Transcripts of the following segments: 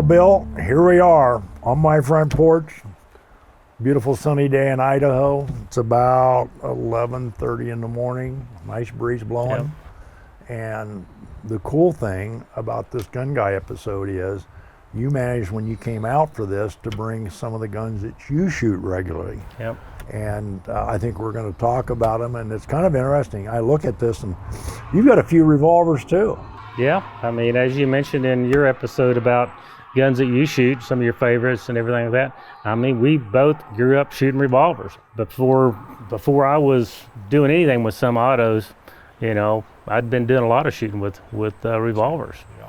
Well, Bill, here we are on my front porch. Beautiful sunny day in Idaho. It's about 11:30 in the morning. Nice breeze blowing. Yep. And the cool thing about this gun guy episode is you managed, when you came out for this, to bring some of the guns that you shoot regularly. Yep. And I think we're going to talk about them, and it's kind of interesting. I look at this, and you've got a few revolvers too. Yeah, I mean, as you mentioned in your episode about guns that you shoot, some of your favorites and everything like that, I mean, we both grew up shooting revolvers. Before I was doing anything with some autos, you know, I'd been doing a lot of shooting with revolvers. Yeah.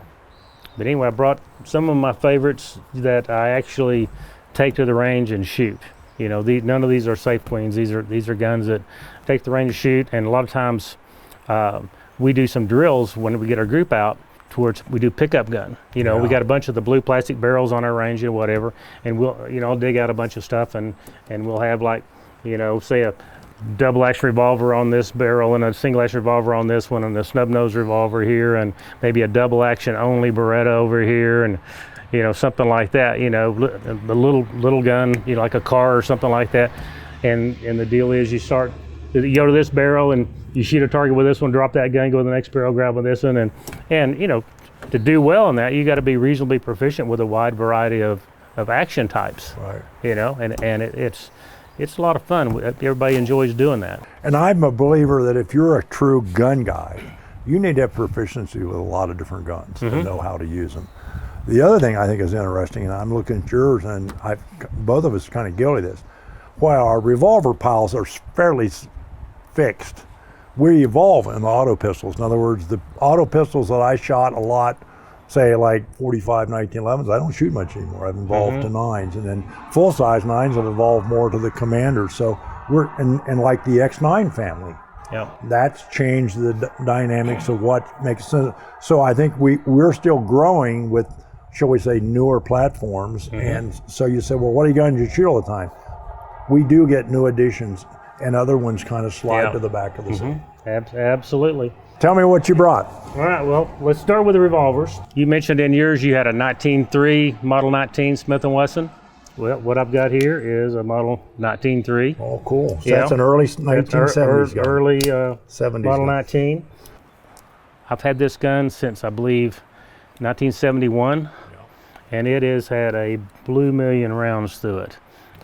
But anyway, I brought some of my favorites that I actually take to the range and shoot. You know, none of these are safe queens. These are guns that take the range to shoot, and a lot of times we do some drills when we get our group out towards, we do pickup gun. You know, we got a bunch of the blue plastic barrels on our range and whatever, and we'll, you know, dig out a bunch of stuff, and we'll have, like, you know, say a double action revolver on this barrel and a single action revolver on this one, and a snub nose revolver here, and maybe a double action only Beretta over here, and you know, something like that. You know, the little gun, you know, like a car or something like that. And the deal is, you go to this barrel and you shoot a target with this one, drop that gun, go to the next barrel, grab with this one, and you know, to do well in that, you got to be reasonably proficient with a wide variety of action types. Right. You know, and it's a lot of fun. Everybody enjoys doing that. And I'm a believer that if you're a true gun guy, you need to have proficiency with a lot of different guns to know how to use them. The other thing I think is interesting, and I'm looking at yours, and both of us are kind of guilty of this. While our revolver piles are fairly fixed, we evolve in the auto pistols. In other words, the auto pistols that I shot a lot, say like 45 1911s, I don't shoot much anymore. I've evolved to 9s, and then full-size 9s have evolved more to the commanders. So we're and like the X9 family. Yep. That's changed the dynamics of what makes sense. So I think we're still growing with, shall we say, newer platforms. And so you say, well, what are you going to shoot all the time? We do get new additions, and other ones kind of slide to the back of the scene. Absolutely. Tell me what you brought. All right, well, let's start with the revolvers. You mentioned in yours you had a 19.3 Model 19 Smith & Wesson. Well, what I've got here is a Model 19.3. Oh, cool. So that's an early 1970s gun. Early 70s Model 19. I've had this gun since, I believe, 1971, and it has had a blue million rounds through it.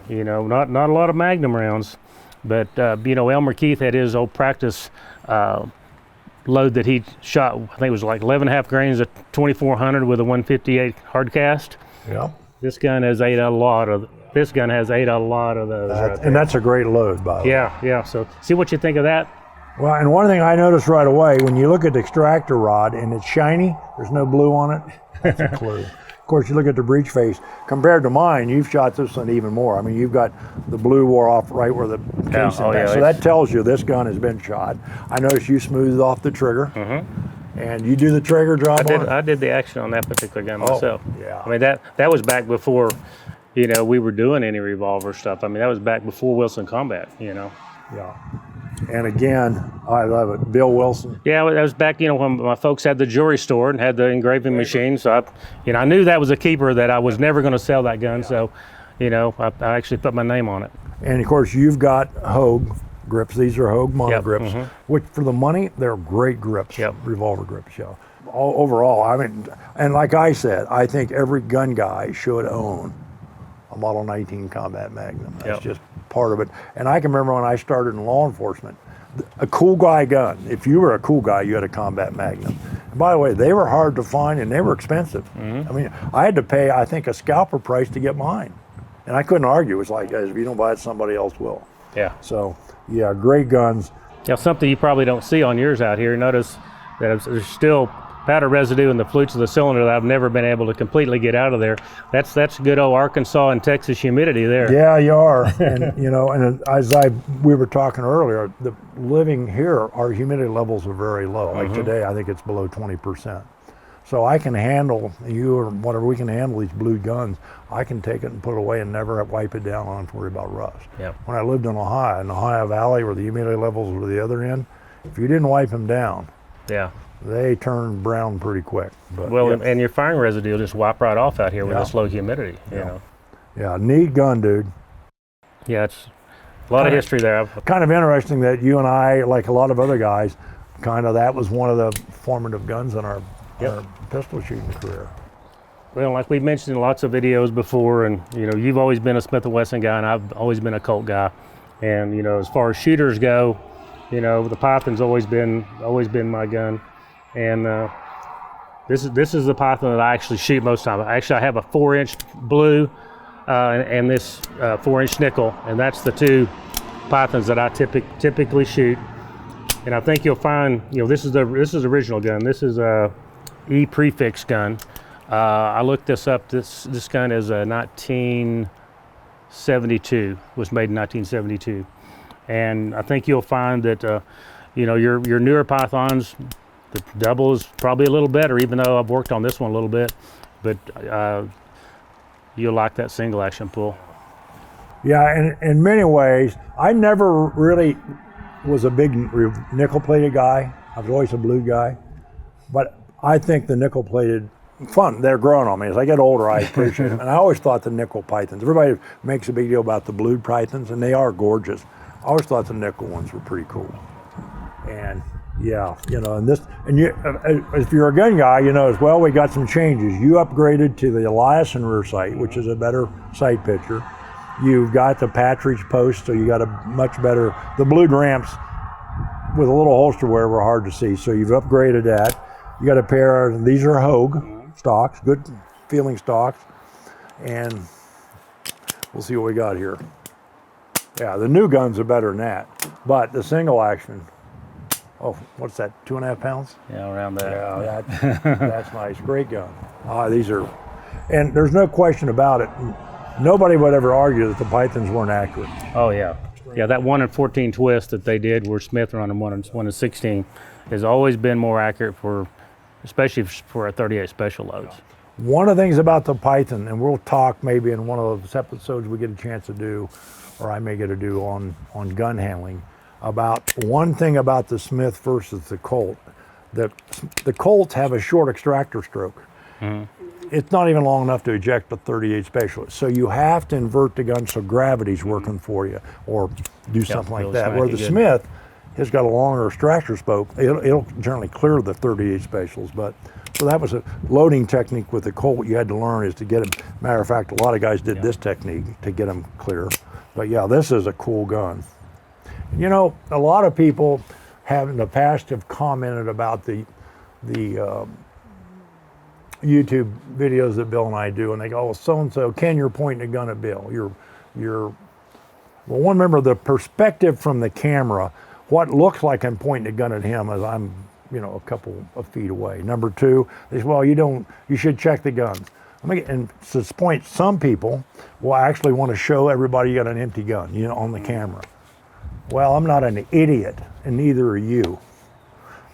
You know, not a lot of Magnum rounds, but you know, Elmer Keith had his old practice load that he shot. I think it was like 11.5 grains of 2400 with a 158 hard cast. Yeah. This gun has ate a lot of. This gun has ate a lot of those. And that's a great load, by the way. Yeah. So, see what you think of that. Well, and one thing I noticed right away, when you look at the extractor rod and it's shiny, there's no blue on it, that's a clue. Of course, you look at the breech face. Compared to mine, you've shot this one even more. I mean, you've got the blue wore off right where the case is. So that tells you this gun has been shot. I noticed you smoothed off the trigger. And you do the trigger job on it? I did the action on that particular gun myself. Yeah. I mean, that was back before, you know, we were doing any revolver stuff. I mean, that was back before Wilson Combat, you know. Yeah. And again, I love it. Bill Wilson. Yeah, that was back, you know, when my folks had the jewelry store and had the engraving machine. So, I knew that was a keeper, that I was never going to sell that gun. So, you know, I actually put my name on it. And, of course, you've got Hogue grips. These are Hogue mono grips, which for the money, they're great grips, revolver grips, overall, I mean, and like I said, I think every gun guy should own a Model 19 Combat Magnum. That's just part of it. And I can remember when I started in law enforcement, a cool guy gun, if you were a cool guy, you had a Combat Magnum. And by the way, they were hard to find and they were expensive. I mean, I had to pay, I think, a scalper price to get mine. And I couldn't argue. It's like, if you don't buy it, somebody else will. Yeah. So, yeah, great guns. Now, something you probably don't see on yours out here, notice that there's still powder residue in the flutes of the cylinder that I've never been able to completely get out of there. That's good old Arkansas and Texas humidity there. Yeah, you are. And, you know, and as we were talking earlier, the living here, our humidity levels are very low. Like today, I think it's below 20%. So I can handle, you or whatever, we can handle these blue guns. I can take it and put it away and never wipe it down. I don't have to worry about rust. Yep. When I lived in the Ohio Valley, where the humidity levels were the other end, if you didn't wipe them down, Yeah. They turn brown pretty quick. But Well, yeah. and your firing residue will just wipe right off out here with Yeah. this low humidity. You know. Yeah, neat gun, dude. Yeah, it's a lot of history there. Kind of interesting that you and I, like a lot of other guys, that was one of the formative guns in our pistol shooting career. Well, like we've mentioned in lots of videos before, and you've always been a Smith & Wesson guy, and I've always been a Colt guy. And as far as shooters go, the Python's always been my gun. And this is the Python that I actually shoot most of the time. Actually, I have a 4-inch blue and this 4-inch nickel, and that's the two Pythons that I typically shoot. And I think you'll find, this is the original gun. This is a E prefix gun. I looked this up. This gun is a 1972. Was made in 1972, and I think you'll find that your newer Pythons, the double is probably a little better. Even though I've worked on this one a little bit, but you'll like that single action pull. Yeah, and in many ways, I never really was a big nickel-plated guy. I was always a blue guy, but I think the nickel-plated fun. They're growing on me. As I get older, I appreciate them. And I always thought the nickel Pythons, everybody makes a big deal about the blue Pythons, and they are gorgeous. I always thought the nickel ones were pretty cool. And yeah, if you're a gun guy, as well, we got some changes. You upgraded to the Eliason rear sight, which is a better sight picture. You've got the Patridge post, so you got a much better, the blue ramps with a little holster wear were hard to see, so you've upgraded that. You got a pair of, these are Hogue stocks, good feeling stocks, and we'll see what we got here. Yeah, the new guns are better than that, but the single action, what's that, 2.5 pounds? Yeah, around that. Yeah, that's nice, great gun. These are, and there's no question about it, nobody would ever argue that the Pythons weren't accurate. Oh yeah, yeah, that 1 in 14 twist that they did where Smith running 1 in 16 has always been more accurate especially for a 38 special loads. One of the things about the Python, and we'll talk maybe in one of those episodes we get a chance to do, or I may get to do on gun handling, about one thing about the Smith versus the Colt. The Colts have a short extractor stroke. Mm-hmm. It's not even long enough to eject a 38 specialist. So you have to invert the gun so gravity's working for you, or do something like that. Where the Smith has got a longer extractor spoke, it'll generally clear the 38 specials. But so that was a loading technique with the Colt you had to learn, is to get them. Matter of fact, a lot of guys did this technique to get them clear. But yeah, this is a cool gun. A lot of people have in the past have commented about the YouTube videos that Bill and I do, and they go, so-and-so, Ken, you're pointing a gun at Bill. Well, one, remember the perspective from the camera, what looks like I'm pointing a gun at him as I'm, a couple of feet away. Number two, they say, well, you should check the guns. And to this point, some people will actually want to show everybody you got an empty gun, on the camera. Well, I'm not an idiot, and neither are you.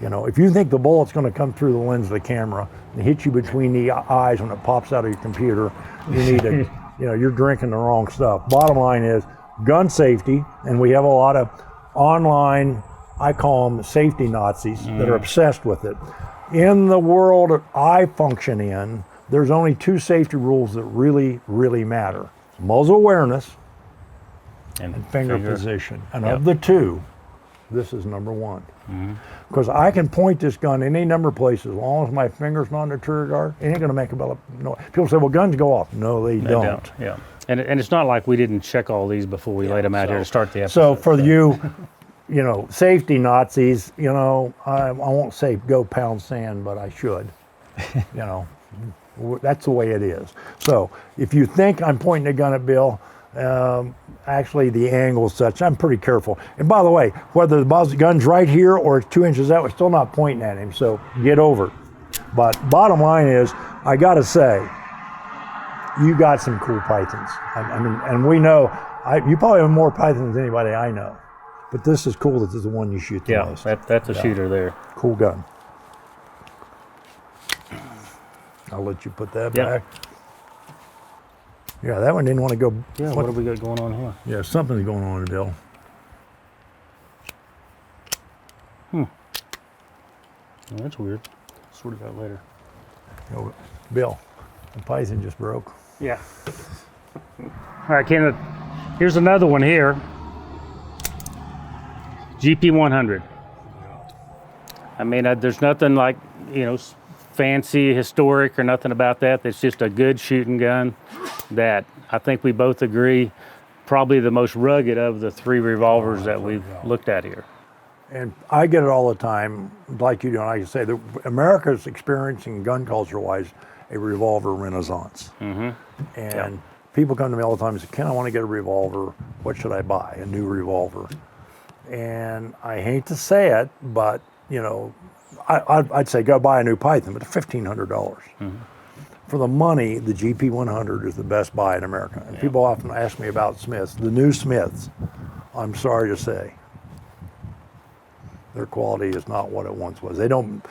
If you think the bullet's going to come through the lens of the camera and hit you between the eyes when it pops out of your computer, you need to, you're drinking the wrong stuff. Bottom line is gun safety, and we have a lot of online, I call them safety Nazis, that are obsessed with it. In the world I function in, there's only 2 safety rules that really, really matter. Muzzle awareness and finger position. And of the 2, this is number 1. Because I can point this gun any number of places, as long as my finger's not on the trigger guard, it ain't gonna make a noise. People say, well, guns go off. No, they don't. Yeah. And it's not like we didn't check all these before we laid them out here to start the episode. So for you, safety Nazis, I won't say go pound sand, but I should. That's the way it is. So if you think I'm pointing a gun at Bill, actually the angle is such, I'm pretty careful. And by the way, whether the gun's right here or it's 2 inches out, we're still not pointing at him, so get over it. But bottom line is, I gotta say, you got some cool Pythons. I mean, and we know, you probably have more Pythons than anybody I know. But this is cool, this is the one you shoot the most. Yeah, that's a shooter there. Cool gun. I'll let you put that back. Yeah, that one didn't want to go. Yeah, what have we got going on here? Yeah, something's going on, Bill. Oh, that's weird. Sort it out later. Bill, the Python just broke. Yeah. All right, Ken, here's another one here. GP100. I mean, there's nothing like, fancy, historic or nothing about that. It's just a good shooting gun that I think we both agree probably the most rugged of the 3 revolvers that we've looked at here. And I get it all the time, like you do, and I can say that America's experiencing gun culture-wise a revolver renaissance. And people come to me all the time and say, Ken, I want to get a revolver. What should I buy? A new revolver. And I hate to say it, but, I'd say go buy a new Python, but it's $1,500. For the money, the GP100 is the best buy in America. And people often ask me about Smiths. The new Smiths, I'm sorry to say, their quality is not what it once was. They don't,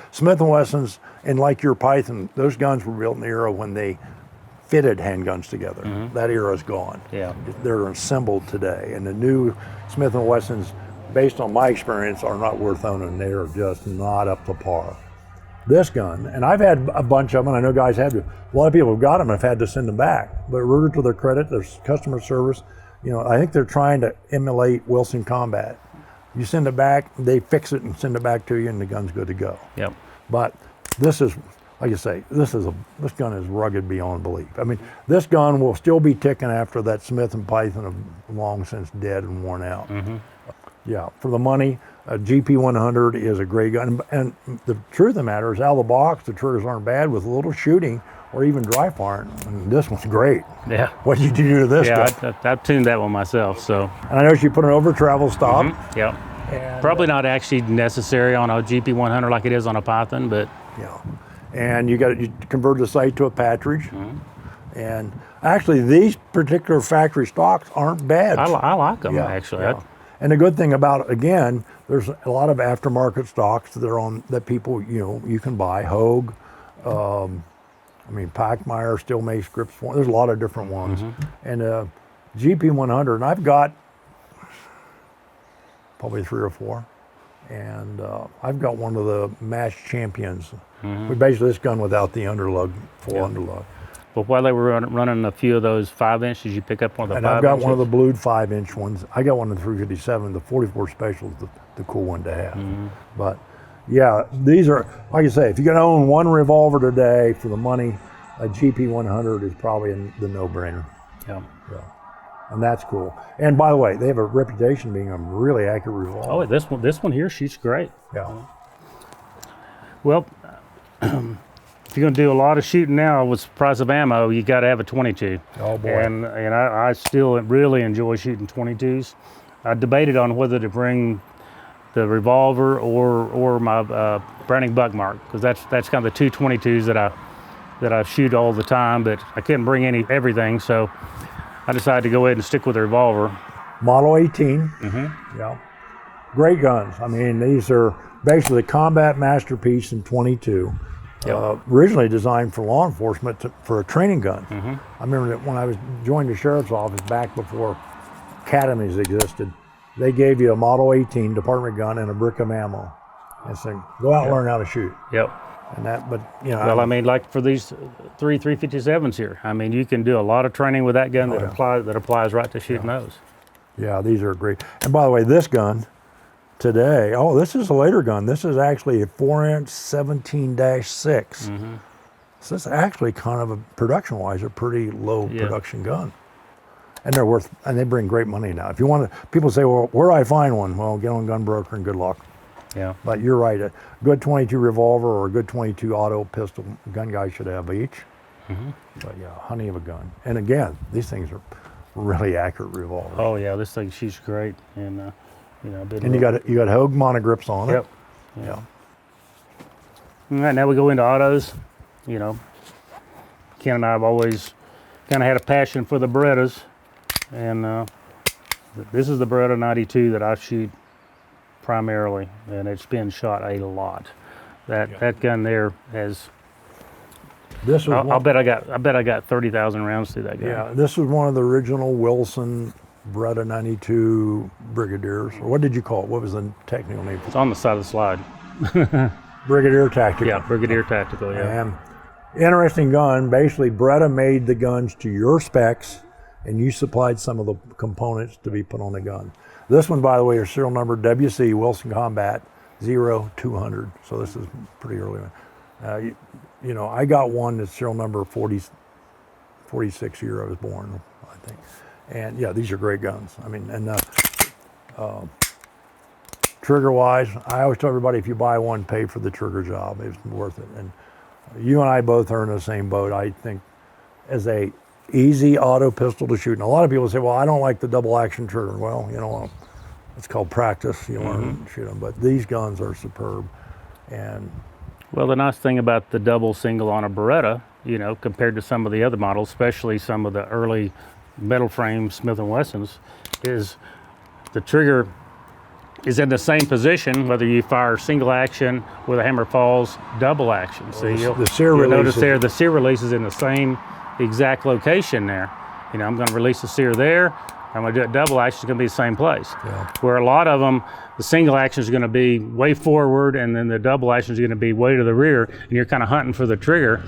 Smith & Wessons, and like your Python, those guns were built in the era when they fitted handguns together. That era is gone. Yeah. They're assembled today. And the new Smith & Wessons, based on my experience, are not worth owning. They are just not up to par. This gun, and I've had a bunch of them, and I know guys have to. A lot of people have got them and have had to send them back. But Ruger, to their credit, their customer service, I think they're trying to emulate Wilson Combat. You send it back, they fix it and send it back to you, and the gun's good to go. Yep. But this is, like you say, this gun is rugged beyond belief. I mean, this gun will still be ticking after that Smith and Python have long since dead and worn out. Yeah, for the money, a GP100 is a great gun. And the truth of the matter is, out of the box, the triggers aren't bad with a little shooting or even dry firing. And this one's great. Yeah. What did you do to this gun? Yeah, I've tuned that one myself, so. And I noticed you put an over travel stop. Yep. And, probably not actually necessary on a GP100 like it is on a Python, but. Yeah. And you convert the sight to a patridge. And actually, these particular factory stocks aren't bad. I like them, actually. Yeah. And the good thing about it, again, there's a lot of aftermarket stocks that people, you can buy. Hogue, Packmeyer still makes grips for. There's a lot of different ones. And GP100, and I've got probably 3 or 4. And I've got one of the matched champions. We basically this gun without the underlug, full underlug. But while they were running a few of those 5-inch, did you pick up one of the 5-inch? And I've got one of the blued 5-inch ones. I got one of the 357. The 44 Special is the cool one to have. But yeah, these are, like I say, if you're going to own one revolver today for the money, a GP100 is probably the no-brainer. Yeah. And that's cool. And by the way, they have a reputation being a really accurate revolver. Oh, this one here shoots great. Yeah. Well, if you're going to do a lot of shooting now with the price of ammo, you got to have a 22. Oh boy. And I still really enjoy shooting 22s. I debated on whether to bring the revolver or my Browning Buckmark, because that's kind of the two 22s that I shoot all the time, but I couldn't bring everything, so I decided to go ahead and stick with the revolver. Model 18. Yeah. Great guns. I mean, these are basically a combat masterpiece in 22. Originally designed for law enforcement for a training gun. I remember that when I was joined the sheriff's office back before academies existed, they gave you a Model 18 department gun and a brick of ammo and said, go out and learn how to shoot. And that, but well, I mean, like for these 357s here, I mean, you can do a lot of training with that gun that applies right to shooting those. Yeah, these are great. And by the way, this gun today, this is a later gun. This is actually a 4-inch 17-6. So it's actually kind of production-wise a pretty low production gun. And they bring great money now. If you want to, people say, well, where do I find one? Well, get on Gun Broker and good luck. Yeah. But you're right, a good 22 revolver or a good 22 auto pistol, gun guy should have each. But yeah, honey of a gun. And again, these things are really accurate revolvers. Oh yeah, this thing shoots great. And and you got Hogue monogrips on it. Yeah. All right, now we go into autos. Ken and I have always kind of had a passion for the Berettas, and this is the Beretta 92 that I shoot primarily, and it's been shot a lot. That gun there has. This was I bet I got 30,000 rounds through that gun. Yeah, this was one of the original Wilson Beretta 92 Brigadiers, or what did you call it? What was the technical name? It's on the side of the slide. Brigadier Tactical. Yeah, Brigadier Tactical, yeah. And interesting gun. Basically, Beretta made the guns to your specs, and you supplied some of the components to be put on the gun. This one, by the way, is serial number WC Wilson Combat 0200. So this is pretty early one. You know, I got one that's serial number 46 year I was born, I think. And yeah, these are great guns. I mean, and trigger-wise, I always tell everybody, if you buy one, pay for the trigger job. It's worth it. And you and I both are in the same boat. I think as a easy auto pistol to shoot, and a lot of people say, well, I don't like the double action trigger. Well, you know, it's called practice. You learn to shoot them. But these guns are superb. And well, the nice thing about the double single on a Beretta, you know, compared to some of the other models, especially some of the early metal frame Smith & Wessons, is the trigger is in the same position whether you fire single action with a hammer falls, double action. So you'll notice there the sear release is in the same exact location there. You know, I'm going to release the sear there. I'm going to do it double action, it's going to be the same place. Yeah. Where a lot of them, the single action is going to be way forward, and then the double action is going to be way to the rear, and you're kind of hunting for the trigger,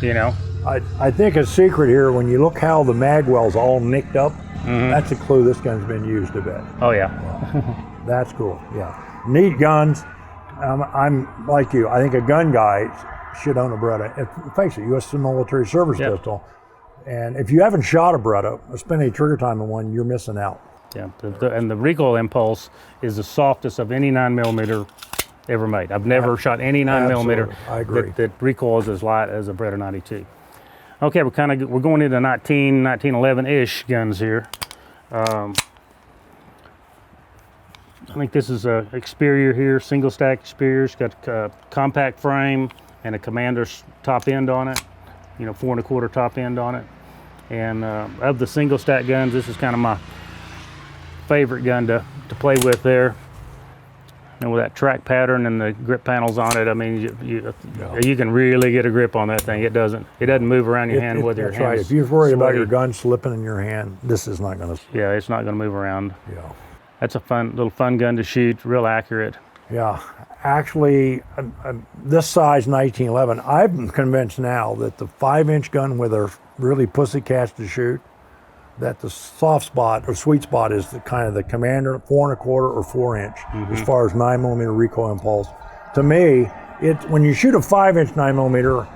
you know. I think a secret here, when you look how the mag well's all nicked up, that's a clue this gun's been used a bit. Oh, yeah. That's cool, yeah. Neat guns. I'm like you. I think a gun guy should own a Beretta. Face it, U.S. military service pistol. And if you haven't shot a Beretta or spent any trigger time on one, you're missing out. Yeah, and the recoil impulse is the softest of any 9mm ever made. I've never shot any 9mm that recoils as light as a Beretta 92. Okay, we're going into 1911-ish guns here. I think this is a eXperior here, single stack eXperior. It's got a compact frame and a commander's top end on it. You know, 4 1/4 top end on it. And of the single stack guns, this is kind of my favorite gun to play with there. And with that track pattern and the grip panels on it, I mean, you can really get a grip on that thing. It doesn't move around your hand with your hands. That's right. If you're worried about your gun slipping in your hand, this is not going to. Yeah, it's not going to move around. Yeah. That's a little fun gun to shoot, real accurate. Yeah. Actually, this size 1911, I'm convinced now that the 5-inch gun where they're really pussycats to shoot, that the soft spot or sweet spot is the kind of the commander 4 1/4 or 4-inch as far as 9mm recoil impulse. To me, when you shoot a 5-inch 9mm,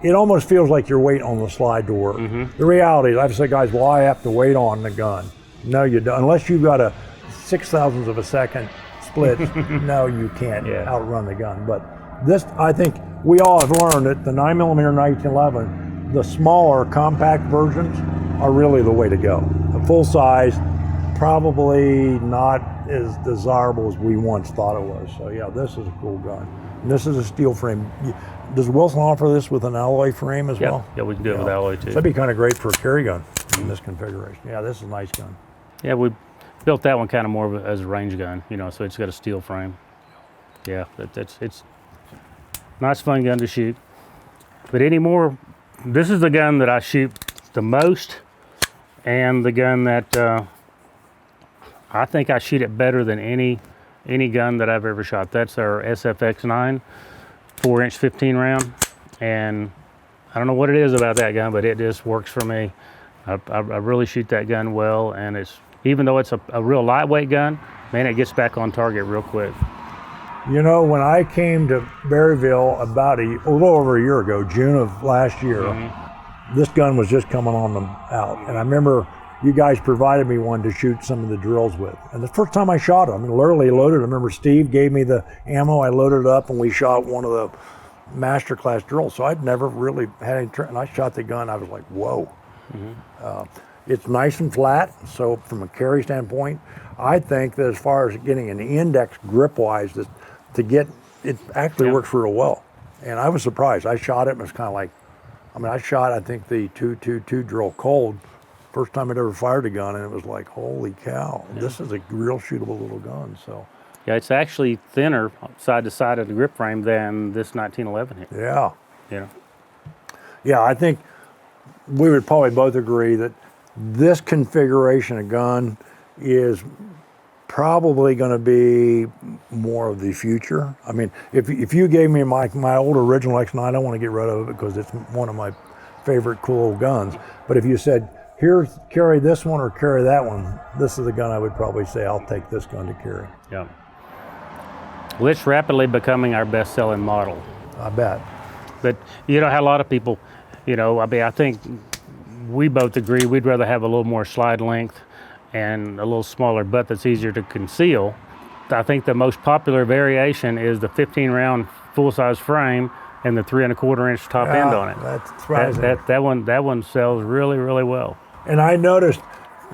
it almost feels like you're waiting on the slide to work. The reality is, I've said, guys, well, I have to wait on the gun. No, you don't. Unless you've got a 0.006 of a second split, no, you can't outrun the gun. But this, I think we all have learned that the 9mm 1911, the smaller compact versions are really the way to go. The full size, probably not as desirable as we once thought it was. So yeah, this is a cool gun. And this is a steel frame. Does Wilson offer this with an alloy frame as well? Yeah, we can do it with alloy too. So that'd be kind of great for a carry gun in this configuration. Yeah, this is a nice gun. Yeah, we built that one kind of more as a range gun, you know, so it's got a steel frame. Yeah, it's nice, fun gun to shoot. But this is the gun that I shoot the most, and the gun that I think I shoot it better than any gun that I've ever shot. That's our SFX9 4-inch 15 round, and I don't know what it is about that gun, but it just works for me. I really shoot that gun well, and even though it's a real lightweight gun, man, it gets back on target real quick. You know, when I came to Berryville about a little over a year ago, June of last year, this gun was just coming on out. And I remember you guys provided me one to shoot some of the drills with. And the first time I shot it, I mean, literally loaded. I remember Steve gave me the ammo, I loaded it up, and we shot one of the masterclass drills. So I'd never really had any, and I shot the gun, I was like, whoa. It's nice and flat, so from a carry standpoint, I think that as far as getting an index grip-wise, to get, it actually works real well. And I was surprised. I shot it and it was kind of like, I shot, I think, the 222 drill cold, first time I'd ever fired a gun, and it was like, holy cow, this is a real shootable little gun. So. Yeah, it's actually thinner side to side of the grip frame than this 1911 here. Yeah. You know. Yeah, I think we would probably both agree that this configuration of gun is probably going to be more of the future. I mean, if you gave me my old original X9, I don't want to get rid of it because it's one of my favorite cool old guns. But if you said, here, carry this one or carry that one, this is the gun I would probably say, I'll take this gun to carry. Yeah. Well, it's rapidly becoming our best-selling model. I bet. But you know how a lot of people, you know, I mean, I think we both agree we'd rather have a little more slide length and a little smaller butt that's easier to conceal. I think the most popular variation is the 15-round full-size frame and the 3 1/4 inch top end on it. That's surprising. That one sells really, really well. And I noticed,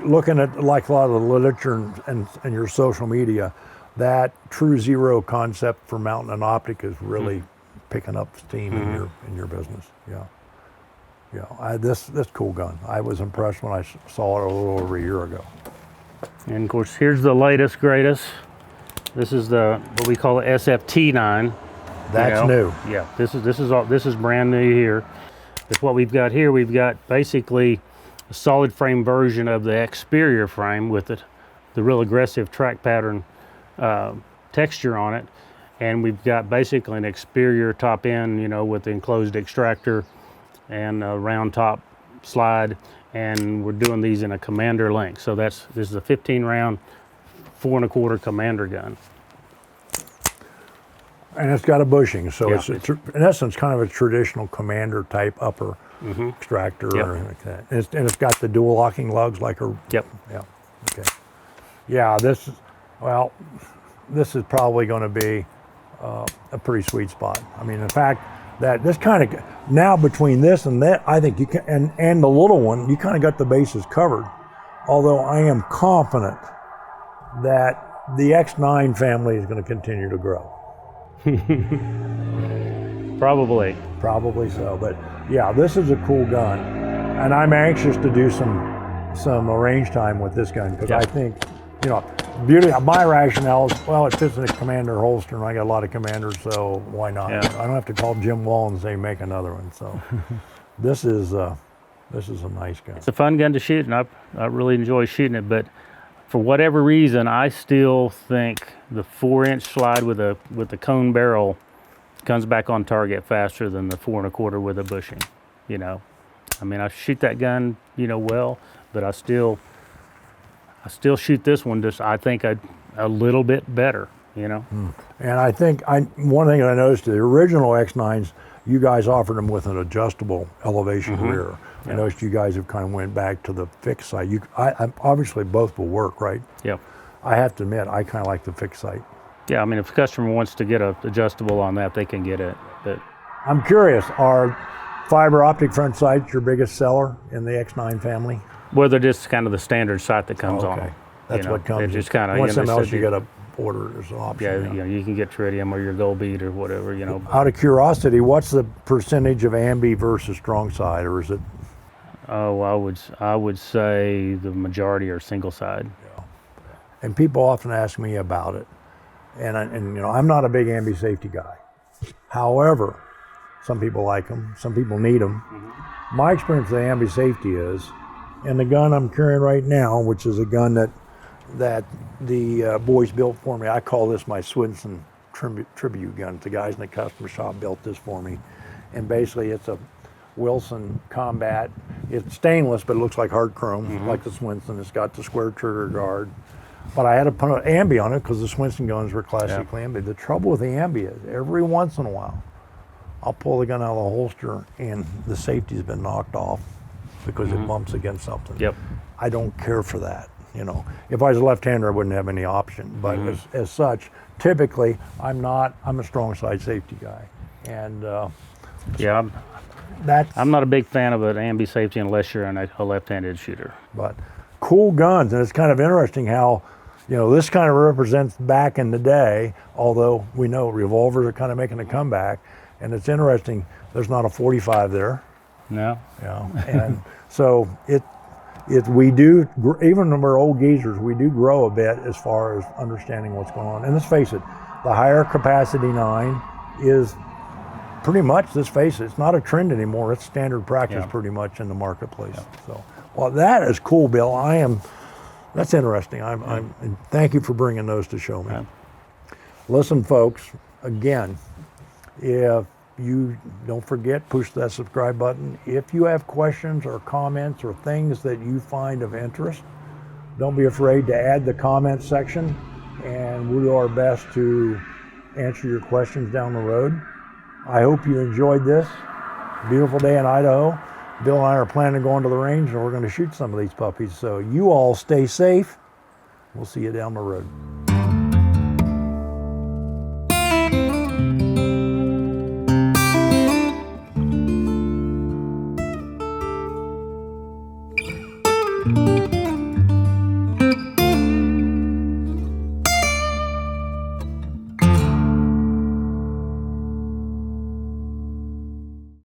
looking at like a lot of the literature and your social media, that true zero concept for mounting an optic is really picking up steam in your business. Yeah. This cool gun. I was impressed when I saw it a little over a year ago. And of course, here's the latest, greatest. This is what we call the SFT9. That's new. Yeah, this is brand new here. But what we've got here, we've got basically a solid frame version of the eXperior frame with the real aggressive track pattern texture on it, and we've got basically an eXperior top end, you know, with the enclosed extractor and a round top slide, and we're doing these in a commander length. So this is a 15-round 4 1/4 commander gun. And it's got a bushing, so it's in essence kind of a traditional commander type upper extractor or anything like that. And it's got the dual locking lugs like a. Yep. Yeah. Okay. Yeah. This is probably going to be a pretty sweet spot. I mean, in fact, that this kind of now between this and that, I think you can, and the little one, you kind of got the bases covered. Although I am confident that the X9 family is going to continue to grow. Probably so, but yeah, this is a cool gun, and I'm anxious to do some range time with this gun because I think, you know, my rationale is, well, it fits in a commander holster, and I got a lot of commanders, so why not? Yeah. I don't have to call Jim Wall and say make another one. So this is a nice gun. It's a fun gun to shoot, and I really enjoy shooting it, but for whatever reason, I still think the 4-inch slide with the cone barrel comes back on target faster than the 4 1/4 with a bushing. You know, I mean, I shoot that gun, you know, well, but I still shoot this one I think a little bit better. You know. And I think one thing I noticed, the original X9s, you guys offered them with an adjustable elevation rear. I noticed you guys have kind of went back to the fixed sight. I obviously both will work, right? Yep. I have to admit, I kind of like the fixed sight. Yeah, I mean, if a customer wants to get a adjustable on that, they can get it. But I'm curious, are fiber optic front sights your biggest seller in the X9 family? Well, they're just kind of the standard sight that comes on them. That's what comes. It's just kind of, once else you got to order as an option. Yeah, you know, you can get tritium or your gold bead or whatever, you know. Out of curiosity, what's the percentage of ambi versus strong side, or is it? Oh, I would say the majority are single side. Yeah. And people often ask me about it, and you know, I'm not a big ambi safety guy. However, some people like them, some people need them. My experience with the ambi safety is, and the gun I'm carrying right now, which is a gun that the boys built for me. I call this my Swenson tribute gun. The guys in the custom shop built this for me, and basically it's a Wilson Combat. It's stainless, but it looks like hard chrome, like the Swenson. It's got the square trigger guard. But I had to put an ambi on it because the Swenson guns were classically ambi. The trouble with the ambi is every once in a while, I'll pull the gun out of the holster and the safety's been knocked off because it bumps against something. Yep. I don't care for that. You know, if I was a left-hander, I wouldn't have any option. But as such, typically, I'm a strong side safety guy, and yeah, I'm not a big fan of an ambi safety unless you're a left-handed shooter. But cool guns, and it's kind of interesting how, you know, this kind of represents back in the day. Although we know revolvers are kind of making a comeback, and it's interesting. There's not a 45 there. No. Yeah, and so we do, even when we're old geezers, we do grow a bit as far as understanding what's going on. And let's face it, the higher capacity 9 is pretty much, let's face it, it's not a trend anymore. It's standard practice pretty much in the marketplace. So, well, that is cool, Bill. I am That's interesting. And thank you for bringing those to show me. Yeah. Listen, folks, again, if you don't forget, push that subscribe button. If you have questions or comments or things that you find of interest, don't be afraid to add the comment section, and we'll do our best to answer your questions down the road. I hope you enjoyed this. Beautiful day in Idaho. Bill and I are planning to go into the range, and we're going to shoot some of these puppies. So you all stay safe. We'll see you down the road.